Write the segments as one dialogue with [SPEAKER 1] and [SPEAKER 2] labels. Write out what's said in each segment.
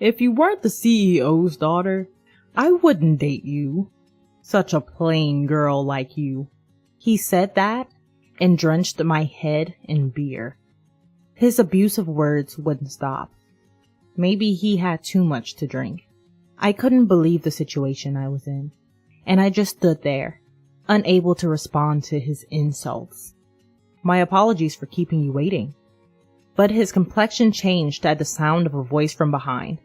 [SPEAKER 1] If you weren't the CEO's daughter, I wouldn't date you. Such a plain girl like you. He said that and drenched my head in beer. His abusive words wouldn't stop. Maybe he had too much to drink. I couldn't believe the situation I was in, and I just stood there, unable to respond to his insults. My apologies for keeping you waiting. But his complexion changed at the sound of a voice from behind.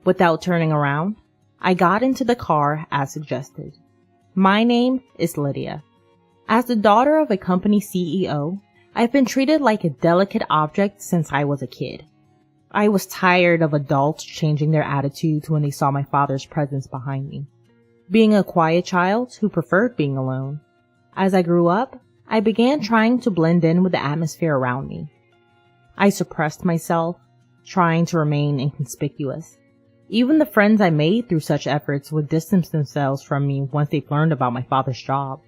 [SPEAKER 1] Without turning around, I got into the car as suggested. My name is Lydia. As the daughter of a company CEO, I've been treated like a delicate object since I was a kid. I was tired of adults changing their attitudes when they saw my father's presence behind me. Being a quiet child who preferred being alone. As I grew up, I began trying to blend in with the atmosphere around me. I suppressed myself, trying to remain inconspicuous. Even the friends I made through such efforts would distance themselves from me once they learned about my father's job.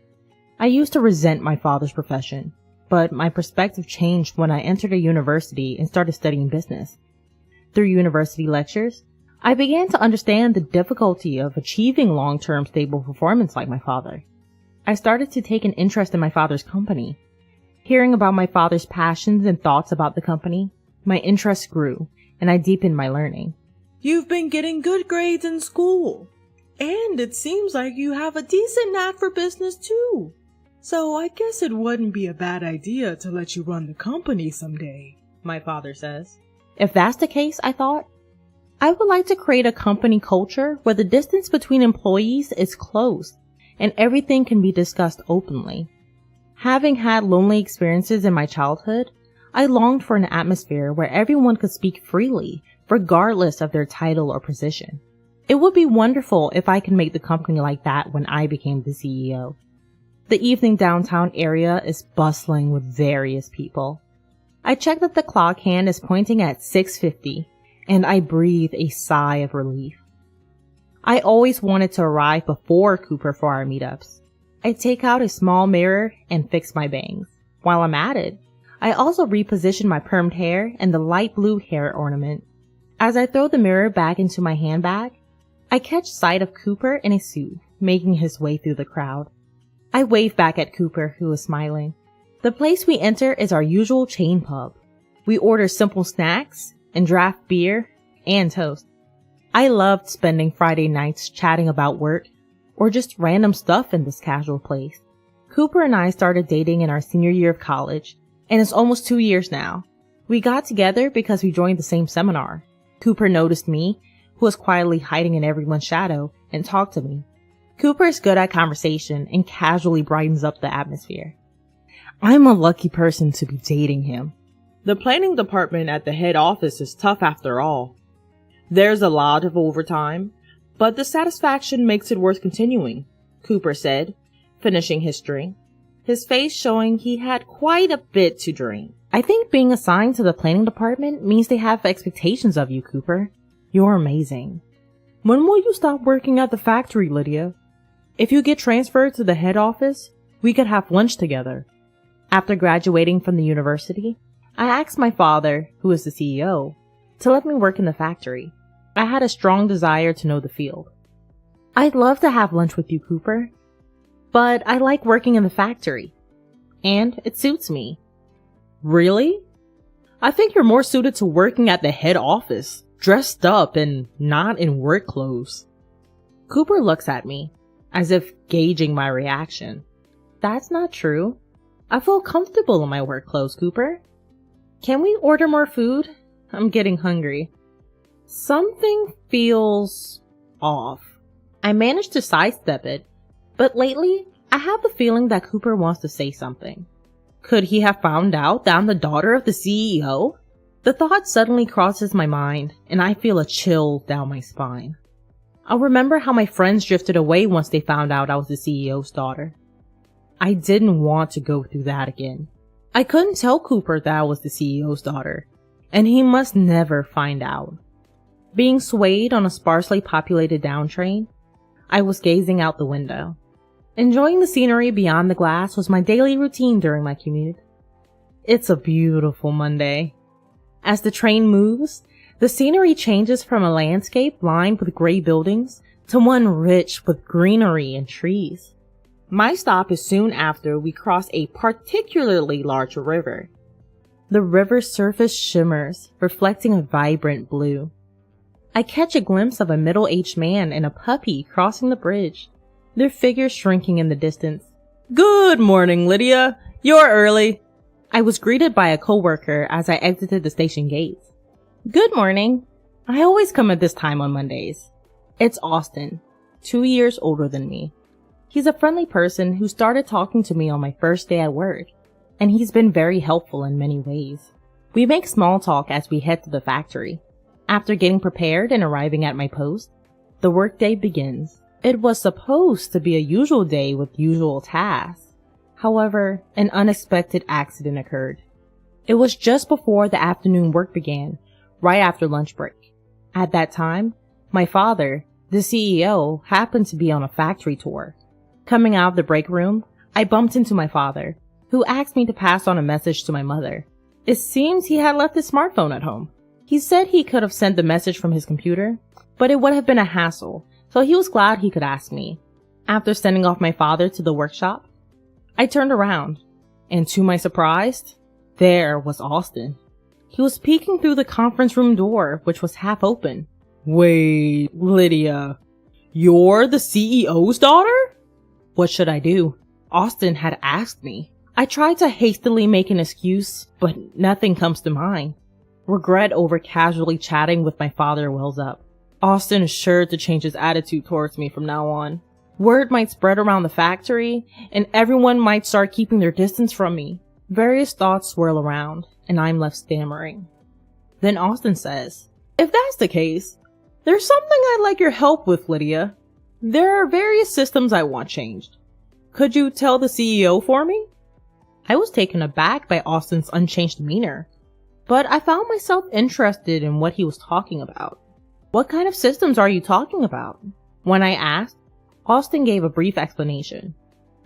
[SPEAKER 1] I used to resent my father's profession, but my perspective changed when I entered a university and started studying business. Through university lectures, I began to understand the difficulty of achieving long-term stable performance like my father. I started to take an interest in my father's company. Hearing about my father's passions and thoughts about the company, my interest grew, and I deepened my learning.
[SPEAKER 2] You've been getting good grades in school, and it seems like you have a decent knack for business too. So I guess it wouldn't be a bad idea to let you run the company someday, my father says.
[SPEAKER 1] If that's the case, I thought, I would like to create a company culture where the distance between employees is close and everything can be discussed openly. Having had lonely experiences in my childhood, I longed for an atmosphere where everyone could speak freely, regardless of their title or position. It would be wonderful if I could make the company like that when I became the CEO. The evening downtown area is bustling with various people. I check that the clock hand is pointing at 6:50, and I breathe a sigh of relief. I always wanted to arrive before Cooper for our meetups. I take out a small mirror and fix my bangs. While I'm at it, I also reposition my permed hair and the light blue hair ornament. As I throw the mirror back into my handbag, I catch sight of Cooper in a suit, making his way through the crowd. I wave back at Cooper, who is smiling. The place we enter is our usual chain pub. We order simple snacks and draft beer and toast. I loved spending Friday nights chatting about work or just random stuff in this casual place. Cooper and I started dating in our senior year of college, and it's almost 2 years now. We got together because we joined the same seminar. Cooper noticed me, who was quietly hiding in everyone's shadow, and talked to me. Cooper is good at conversation and casually brightens up the atmosphere. I'm a lucky person to be dating him.
[SPEAKER 2] The planning department at the head office is tough after all. There's a lot of overtime, but the satisfaction makes it worth continuing, Cooper said, finishing his drink, his face showing he had quite a bit to drink.
[SPEAKER 1] I think being assigned to the planning department means they have expectations of you, Cooper. You're amazing.
[SPEAKER 2] When will you stop working at the factory, Lydia? If you get transferred to the head office, we could have lunch together.
[SPEAKER 1] After graduating from the university, I asked my father, who is the CEO, to let me work in the factory. I had a strong desire to know the field. I'd love to have lunch with you, Cooper, but I like working in the factory, and it suits me.
[SPEAKER 2] Really? I think you're more suited to working at the head office, dressed up and not in work clothes.
[SPEAKER 1] Cooper looks at me, as if gauging my reaction. That's not true. I feel comfortable in my work clothes, Cooper. Can we order more food? I'm getting hungry. Something feels off. I managed to sidestep it, but lately, I have the feeling that Cooper wants to say something. Could he have found out that I'm the daughter of the CEO? The thought suddenly crosses my mind, and I feel a chill down my spine. I'll remember how my friends drifted away once they found out I was the CEO's daughter. I didn't want to go through that again. I couldn't tell Cooper that I was the CEO's daughter, and he must never find out. Being swayed on a sparsely populated down train, I was gazing out the window. Enjoying the scenery beyond the glass was my daily routine during my commute. It's a beautiful Monday. As the train moves, The scenery changes from a landscape lined with gray buildings to one rich with greenery and trees.
[SPEAKER 2] My stop is soon after we cross a particularly large river.
[SPEAKER 1] The river's surface shimmers, reflecting a vibrant blue. I catch a glimpse of a middle-aged man and a puppy crossing the bridge, their figures shrinking in the distance.
[SPEAKER 2] "Good morning, Lydia. You're early."
[SPEAKER 1] I was greeted by a coworker as I exited the station gates. "Good morning. I always come at this time on Mondays." It's Austin, 2 years older than me. He's a friendly person who started talking to me on my first day at work, and he's been very helpful in many ways. We make small talk as we head to the factory. After getting prepared and arriving at my post, the workday begins. It was supposed to be a usual day with usual tasks. However, an unexpected accident occurred. It was just before the afternoon work began, right after lunch break. At that time, my father, the CEO, happened to be on a factory tour. Coming out of the break room, I bumped into my father, who asked me to pass on a message to my mother. It seems he had left his smartphone at home. He said he could have sent the message from his computer, but it would have been a hassle, so he was glad he could ask me. After sending off my father to the workshop, I turned around, and to my surprise, there was Austin. He was peeking through the conference room door, which was half open.
[SPEAKER 2] "Wait, Lydia, you're the CEO's daughter?"
[SPEAKER 1] What should I do? Austin had asked me. I tried to hastily make an excuse, but nothing comes to mind. Regret over casually chatting with my father wells up. Austin is sure to change his attitude towards me from now on. Word might spread around the factory, and everyone might start keeping their distance from me. Various thoughts swirl around, and I'm left stammering. Then Austin says,
[SPEAKER 2] "If that's the case, there's something I'd like your help with, Lydia. There are various systems I want changed. Could you tell the CEO for me?"
[SPEAKER 1] I was taken aback by Austin's unchanged demeanor, but I found myself interested in what he was talking about. "What kind of systems are you talking about?" When I asked, Austin gave a brief explanation.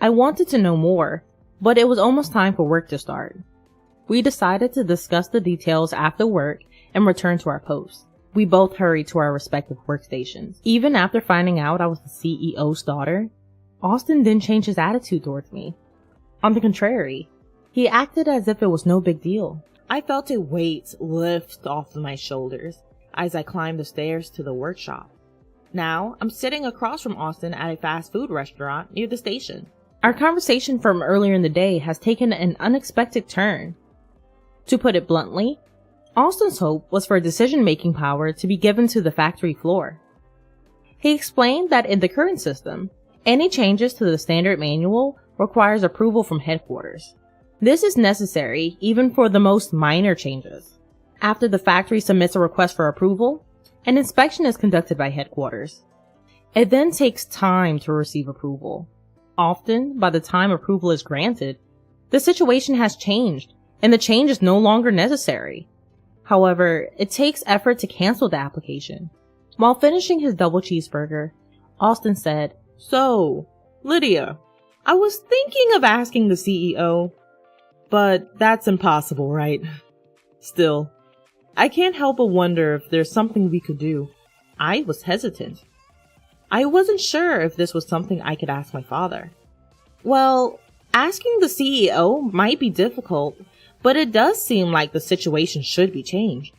[SPEAKER 1] I wanted to know more, but it was almost time for work to start. We decided to discuss the details after work and return to our posts. We both hurried to our respective workstations. Even after finding out I was the CEO's daughter, Austin didn't change his attitude towards me. On the contrary, he acted as if it was no big deal.
[SPEAKER 2] I felt a weight lift off my shoulders as I climbed the stairs to the workshop. Now, I'm sitting across from Austin at a fast food restaurant near the station.
[SPEAKER 1] Our conversation from earlier in the day has taken an unexpected turn. To put it bluntly, Austin's hope was for decision-making power to be given to the factory floor. He explained that in the current system, any changes to the standard manual requires approval from headquarters. This is necessary even for the most minor changes. After the factory submits a request for approval, an inspection is conducted by headquarters. It then takes time to receive approval. Often, by the time approval is granted, the situation has changed and the change is no longer necessary. However, it takes effort to cancel the application. While finishing his double cheeseburger, Austin said,
[SPEAKER 2] "So, Lydia, I was thinking of asking the CEO, but that's impossible, right? Still, I can't help but wonder if there's something we could do." I was hesitant. I wasn't sure if this was something I could ask my father. Well, asking the CEO might be difficult, but it does seem like the situation should be changed.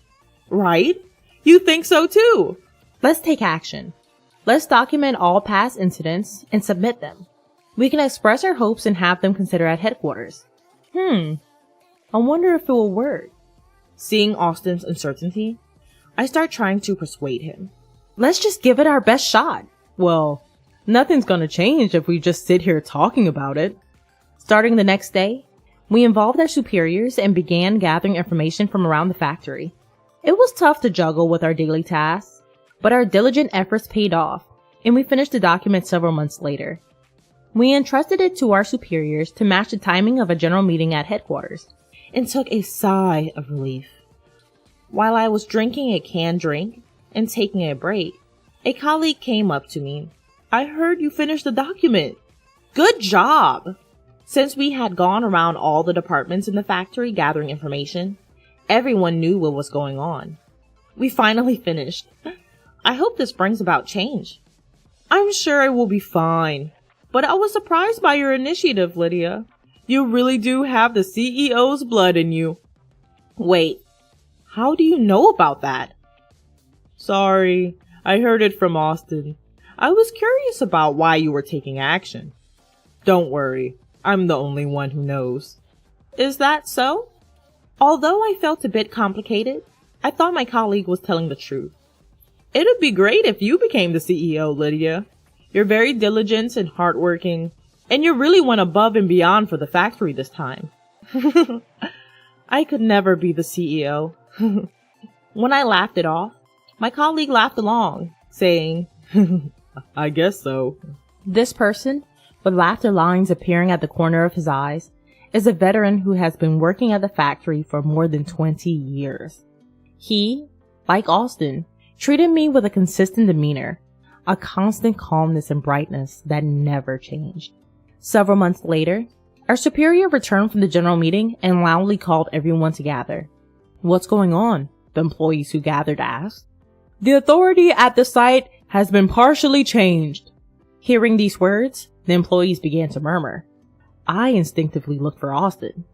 [SPEAKER 2] Right? You think so too?
[SPEAKER 1] Let's take action. Let's document all past incidents and submit them. We can express our hopes and have them considered at headquarters. I wonder if it will work.
[SPEAKER 2] Seeing Austin's uncertainty, I start trying to persuade him.
[SPEAKER 1] Let's just give it our best shot.
[SPEAKER 2] Well, nothing's gonna change if we just sit here talking about it.
[SPEAKER 1] Starting the next day, we involved our superiors and began gathering information from around the factory. It was tough to juggle with our daily tasks, but our diligent efforts paid off, and we finished the document several months later. We entrusted it to our superiors to match the timing of a general meeting at headquarters,
[SPEAKER 2] and took a sigh of relief. While I was drinking a canned drink and taking a break, a colleague came up to me. "I heard you finished the document. Good job!" Since we had gone around all the departments in the factory gathering information, everyone knew what was going on. We finally finished. I hope this brings about change. I'm sure it will be fine. But I was surprised by your initiative, Lydia. You really do have the CEO's blood in you. Wait, how do you know about that? Sorry, I heard it from Austin. I was curious about why you were taking action. Don't worry, I'm the only one who knows. Is that so? Although I felt a bit complicated, I thought my colleague was telling the truth. It'd be great if you became the CEO, Lydia. You're very diligent and hardworking, and you really went above and beyond for the factory this time. I could never be the CEO. When I laughed it off, my colleague laughed along, saying, I guess so.
[SPEAKER 1] This person, with laughter lines appearing at the corner of his eyes, is a veteran who has been working at the factory for more than 20 years. He, like Austin, treated me with a consistent demeanor, a constant calmness and brightness that never changed. Several months later, our superior returned from the general meeting and loudly called everyone to gather. What's going on? The employees who gathered asked. The authority at the site has been partially changed. Hearing these words, the employees began to murmur. I instinctively looked for Austin.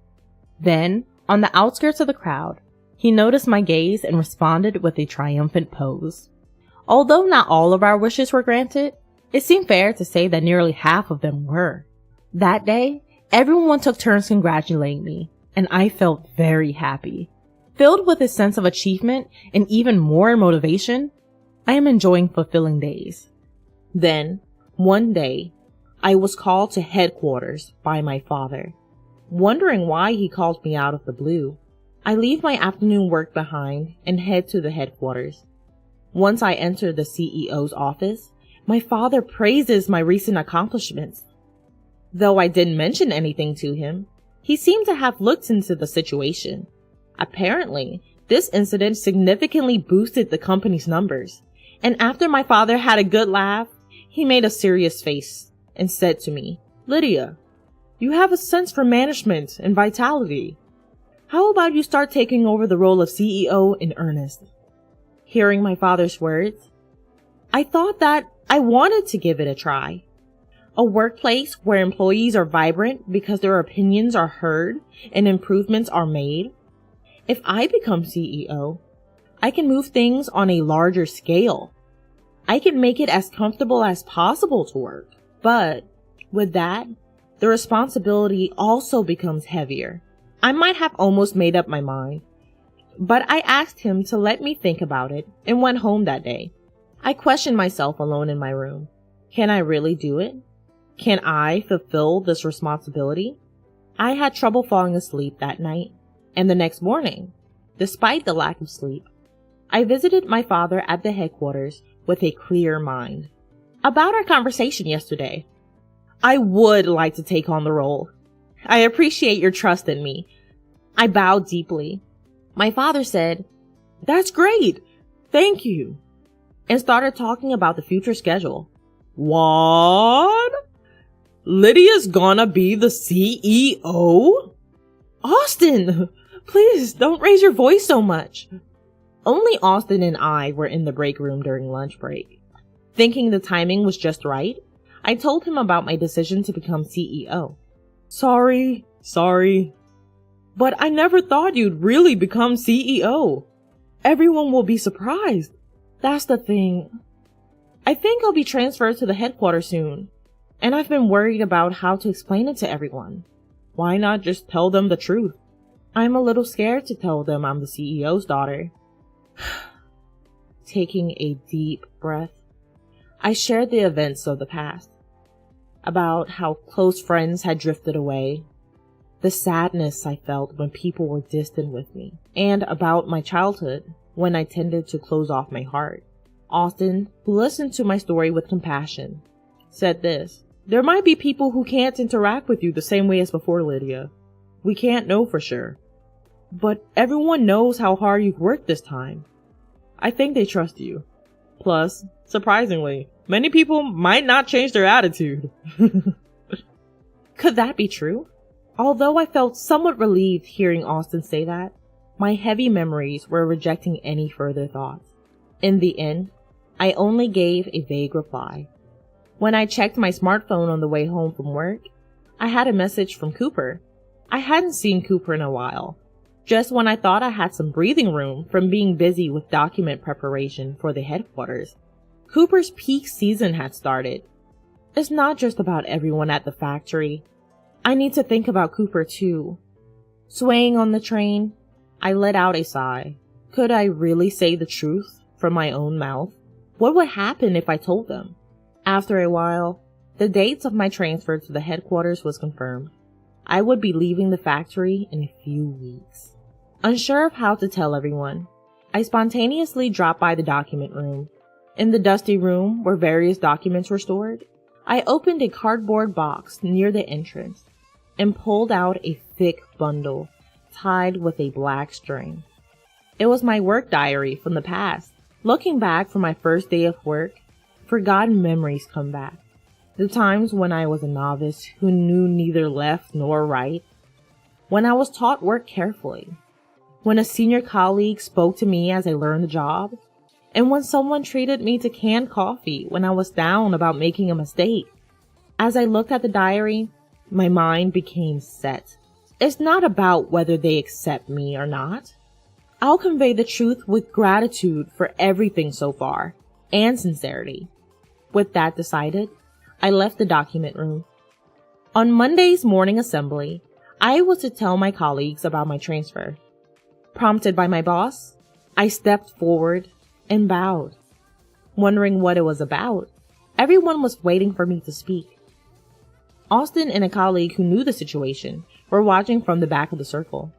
[SPEAKER 1] Then, on the outskirts of the crowd, he noticed my gaze and responded with a triumphant pose. Although not all of our wishes were granted, it seemed fair to say that nearly half of them were. That day, everyone took turns congratulating me, and I felt very happy. Filled with a sense of achievement and even more motivation, I am enjoying fulfilling days. Then, one day, I was called to headquarters by my father. Wondering why he called me out of the blue, I leave my afternoon work behind and head to the headquarters. Once I enter the CEO's office, my father praises my recent accomplishments. Though I didn't mention anything to him, he seemed to have looked into the situation. Apparently, this incident significantly boosted the company's numbers, and after my father had a good laugh, he made a serious face and said to me, Lydia, you have a sense for management and vitality. How about you start taking over the role of CEO in earnest? Hearing my father's words, I thought that I wanted to give it a try. A workplace where employees are vibrant because their opinions are heard and improvements are made. If I become CEO, I can move things on a larger scale. I can make it as comfortable as possible to work. But with that, the responsibility also becomes heavier. I might have almost made up my mind, but I asked him to let me think about it and went home that day. I questioned myself alone in my room. Can I really do it? Can I fulfill this responsibility? I had trouble falling asleep that night, and the next morning, despite the lack of sleep, I visited my father at the headquarters with a clear mind. About our conversation yesterday, I would like to take on the role. I appreciate your trust in me. I bowed deeply. My father said, That's great. Thank you. And started talking about the future schedule. What? Lydia's gonna be the CEO? Austin, please don't raise your voice so much. Only Austin and I were in the break room during lunch break. Thinking the timing was just right, I told him about my decision to become CEO. Sorry. But I never thought you'd really become CEO. Everyone will be surprised. That's the thing. I think I'll be transferred to the headquarters soon, and I've been worried about how to explain it to everyone. Why not just tell them the truth? I'm a little scared to tell them I'm the CEO's daughter. Taking a deep breath, I shared the events of the past, about how close friends had drifted away, the sadness I felt when people were distant with me, and about my childhood when I tended to close off my heart. Austin, who listened to my story with compassion, said this, There might be people who can't interact with you the same way as before, Lydia. We can't know for sure. But everyone knows how hard you've worked this time. I think they trust you. Plus, surprisingly, many people might not change their attitude. Could that be true? Although I felt somewhat relieved hearing Austin say that,
[SPEAKER 2] My heavy memories were rejecting any further thoughts. In the end, I only gave a vague reply. When I checked my smartphone on the way home from work, I had a message from Cooper. I hadn't seen Cooper in a while, just when I thought I had some breathing room from being busy with document preparation for the headquarters. Cooper's peak season had started. It's not just about everyone at the factory. I need to think about Cooper too. Swaying on the train, I let out a sigh. Could I really say the truth from my own mouth? What would happen if I told them? After a while, the dates of my transfer to the headquarters was confirmed. I would be leaving the factory in a few weeks. Unsure of how to tell everyone, I spontaneously dropped by the document room. In the dusty room where various documents were stored, I opened a cardboard box near the entrance and pulled out a thick bundle tied with a black string. It was my work diary from the past. Looking back from my first day of work, forgotten memories come back. The times when I was a novice who knew neither left nor right. When I was taught work carefully. When a senior colleague spoke to me as I learned the job. And when someone treated me to canned coffee when I was down about making a mistake. As I looked at the diary, my mind became set. It's not about whether they accept me or not. I'll convey the truth with gratitude for everything so far, and sincerity. With that decided, I left the document room. On Monday's morning assembly, I was to tell my colleagues about my transfer. Prompted by my boss, I stepped forward and bowed. Wondering what it was about, everyone was waiting for me to speak. Austin and a colleague who knew the situation were watching from the back of the circle.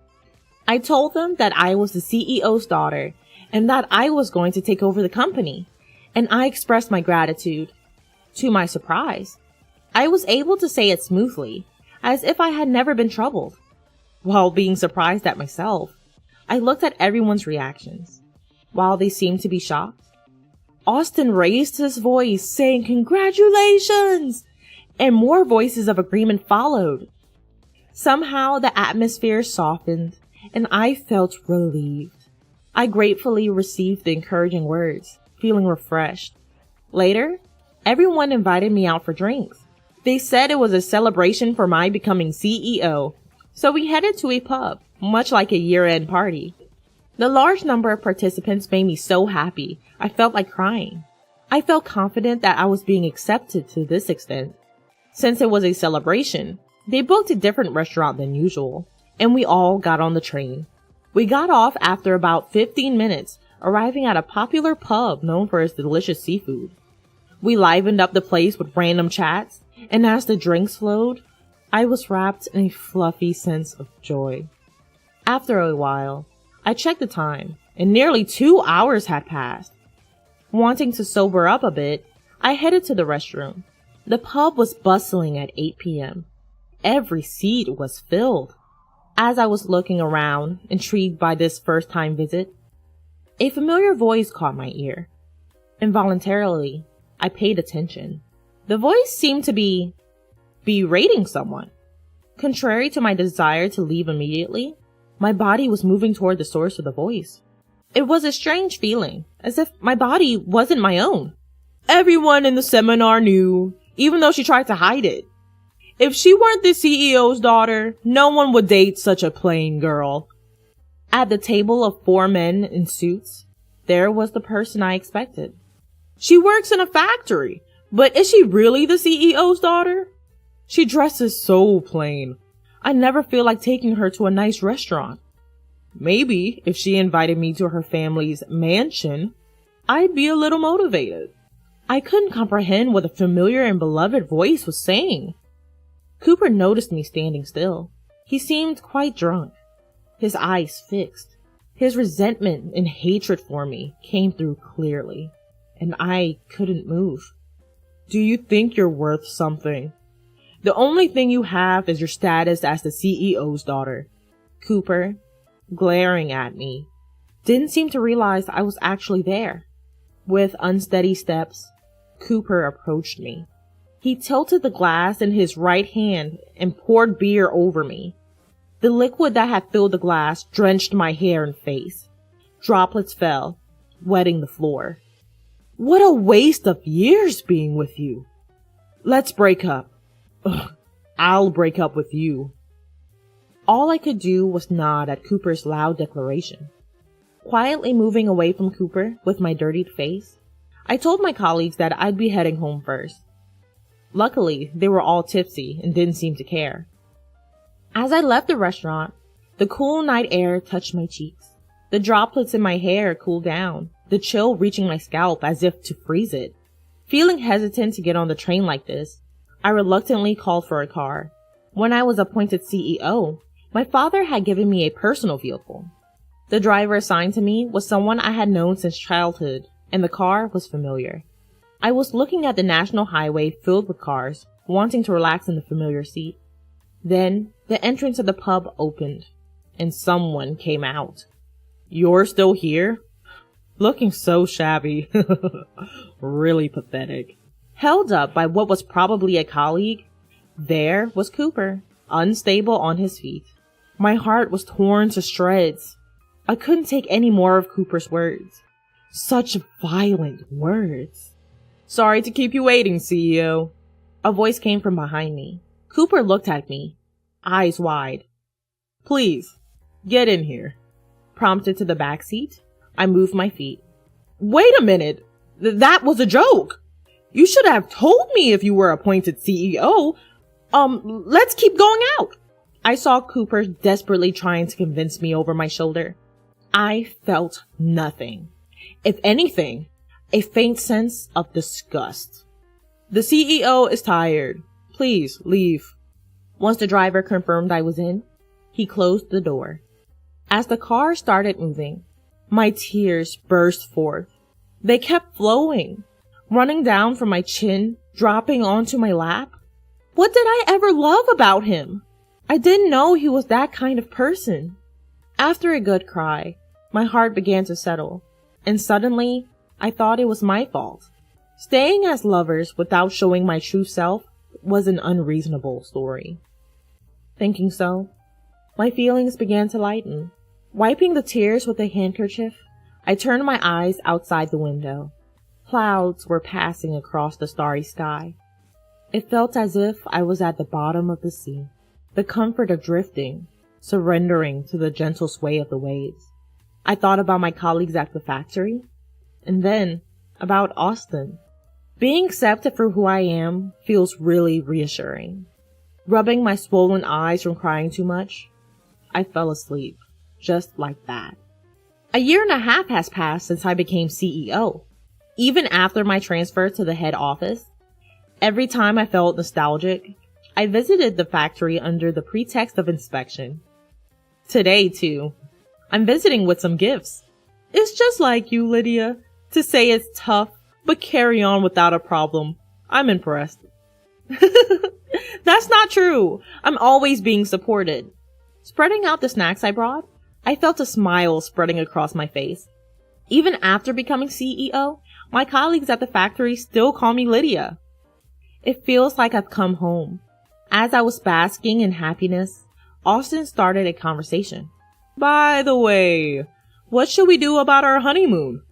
[SPEAKER 2] I told them that I was the CEO's daughter and that I was going to take over the company, and I expressed my gratitude. To my surprise, I was able to say it smoothly, as if I had never been troubled. While being surprised at myself, I looked at everyone's reactions. While they seemed to be shocked, Austin raised his voice saying congratulations, and more voices of agreement followed. Somehow the atmosphere softened and I felt relieved. I gratefully received the encouraging words, feeling refreshed. Later, everyone invited me out for drinks. They said it was a celebration for my becoming CEO, so we headed to a pub, much like a year-end party. The large number of participants made me so happy, I felt like crying. I felt confident that I was being accepted to this extent. Since it was a celebration, they booked a different restaurant than usual, and we all got on the train. We got off after about 15 minutes, arriving at a popular pub known for its delicious seafood. We livened up the place with random chats, and as the drinks flowed, I was wrapped in a fluffy sense of joy. After a while, I checked the time, and nearly 2 hours had passed. Wanting to sober up a bit, I headed to the restroom. The pub was bustling at 8 p.m. Every seat was filled. As I was looking around, intrigued by this first-time visit, a familiar voice caught my ear. Involuntarily, I paid attention. The voice seemed to be berating someone. Contrary to my desire to leave immediately, my body was moving toward the source of the voice. It was a strange feeling, as if my body wasn't my own. Everyone in the seminar knew, even though she tried to hide it. If she weren't the CEO's daughter, no one would date such a plain girl. At the table of 4 men in suits, there was the person I expected. She works in a factory, but is she really the CEO's daughter? She dresses so plain. I never feel like taking her to a nice restaurant. Maybe if she invited me to her family's mansion, I'd be a little motivated. I couldn't comprehend what the familiar and beloved voice was saying. Cooper noticed me standing still. He seemed quite drunk, his eyes fixed. His resentment and hatred for me came through clearly, and I couldn't move. Do you think you're worth something? The only thing you have is your status as the CEO's daughter. Cooper, glaring at me, didn't seem to realize I was actually there. With unsteady steps, Cooper approached me. He tilted the glass in his right hand and poured beer over me. The liquid that had filled the glass drenched my hair and face. Droplets fell, wetting the floor. What a waste of years being with you. Let's break up. Ugh, I'll break up with you. All I could do was nod at Cooper's loud declaration. Quietly moving away from Cooper with my dirtied face, I told my colleagues that I'd be heading home first. Luckily, they were all tipsy and didn't seem to care. As I left the restaurant, the cool night air touched my cheeks. The droplets in my hair cooled down, the chill reaching my scalp as if to freeze it. Feeling hesitant to get on the train like this, I reluctantly called for a car. When I was appointed CEO, my father had given me a personal vehicle. The driver assigned to me was someone I had known since childhood, and the car was familiar. I was looking at the national highway filled with cars, wanting to relax in the familiar seat. Then, the entrance of the pub opened, and someone came out. You're still here? Looking so shabby. Really pathetic. Held up by what was probably a colleague, there was Cooper, unstable on his feet. My heart was torn to shreds. I couldn't take any more of Cooper's words. Such violent words. Sorry to keep you waiting, CEO. A voice came from behind me. Cooper looked at me, eyes wide. Please, get in here. Prompted to the back seat, I moved my feet. Wait a minute. That was a joke. You should have told me if you were appointed CEO. Let's keep going out. I saw Cooper desperately trying to convince me over my shoulder. I felt nothing. If anything, a faint sense of disgust. The CEO is tired. Please leave. Once the driver confirmed I was in, he closed the door. As the car started moving, my tears burst forth. They kept flowing, running down from my chin, dropping onto my lap. What did I ever love about him? I didn't know he was that kind of person. After a good cry, my heart began to settle, and suddenly, I thought it was my fault. Staying as lovers without showing my true self was an unreasonable story. Thinking so, my feelings began to lighten. Wiping the tears with a handkerchief, I turned my eyes outside the window. Clouds were passing across the starry sky. It felt as if I was at the bottom of the sea, the comfort of drifting, surrendering to the gentle sway of the waves. I thought about my colleagues at the factory, and then about Austin. Being accepted for who I am feels really reassuring. Rubbing my swollen eyes from crying too much, I fell asleep, just like that. A year and a half has passed since I became CEO. Even after my transfer to the head office, every time I felt nostalgic, I visited the factory under the pretext of inspection. Today, too, I'm visiting with some gifts. It's just like you, Lydia, to say it's tough, but carry on without a problem. I'm impressed. That's not true. I'm always being supported. Spreading out the snacks I brought, I felt a smile spreading across my face. Even after becoming CEO, my colleagues at the factory still call me Lydia. It feels like I've come home. As I was basking in happiness, Austin started a conversation. By the way, what should we do about our honeymoon?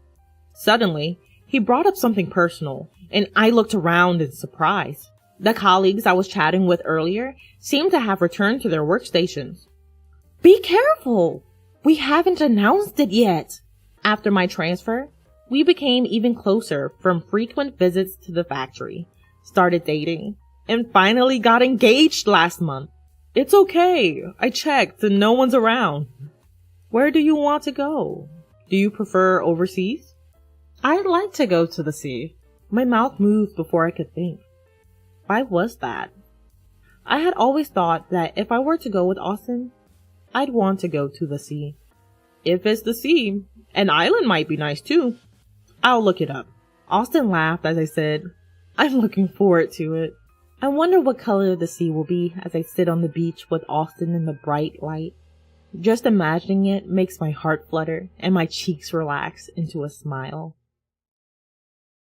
[SPEAKER 2] Suddenly, he brought up something personal, and I looked around in surprise. The colleagues I was chatting with earlier seemed to have returned to their workstations. Be careful! We haven't announced it yet. After my transfer, we became even closer from frequent visits to the factory, started dating, and finally got engaged last month. It's okay. I checked and no one's around. Where do you want to go? Do you prefer overseas? I'd like to go to the sea. My mouth moved before I could think. Why was that? I had always thought that if I were to go with Austin, I'd want to go to the sea. If it's the sea, an island might be nice too. I'll look it up. Austin laughed as I said, I'm looking forward to it. I wonder what color the sea will be as I sit on the beach with Austin in the bright light. Just imagining it makes my heart flutter and my cheeks relax into a smile.